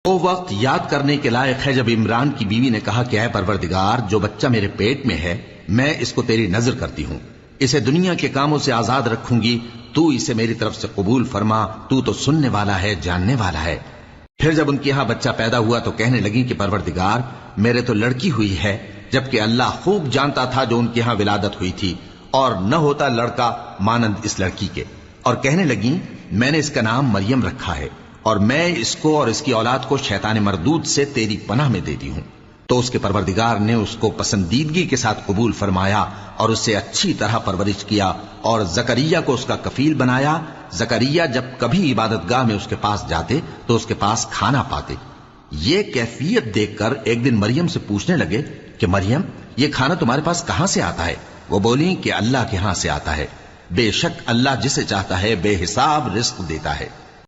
وہ وقت یاد کرنے کے لائق ہے جب عمران کی بیوی نے کہا کہ اے پروردگار، جو بچہ میرے پیٹ میں ہے میں اس کو تیری نذر کرتی ہوں، اسے دنیا کے کاموں سے آزاد رکھوں گی، تو اسے میری طرف سے قبول فرما، تو سننے والا ہے، جاننے والا ہے۔ پھر جب ان کے ہاں بچہ پیدا ہوا تو کہنے لگی کہ پروردگار، میرے تو لڑکی ہوئی ہے، جبکہ اللہ خوب جانتا تھا جو ان کے ہاں ولادت ہوئی تھی، اور نہ ہوتا لڑکا مانند اس لڑکی کے۔ اور کہنے لگی میں نے اس کا نام مریم رکھا ہے، اور میں اس کو اور اس کی اولاد کو شیطان مردود سے تیری پناہ میں دیتی ہوں۔ تو اس کے پروردگار نے اس کو پسندیدگی کے ساتھ قبول فرمایا اور اسے اچھی طرح پرورش کیا، اور زکریا کو اس کا کفیل بنایا۔ زکریا جب کبھی عبادت گاہ میں اس کے پاس جاتے تو اس کے پاس کھانا پاتے۔ یہ کیفیت دیکھ کر ایک دن مریم سے پوچھنے لگے کہ مریم، یہ کھانا تمہارے پاس کہاں سے آتا ہے؟ وہ بولی کہ اللہ کے ہاں سے آتا ہے، بے شک اللہ جسے چاہتا ہے بے حساب رزق دیتا ہے۔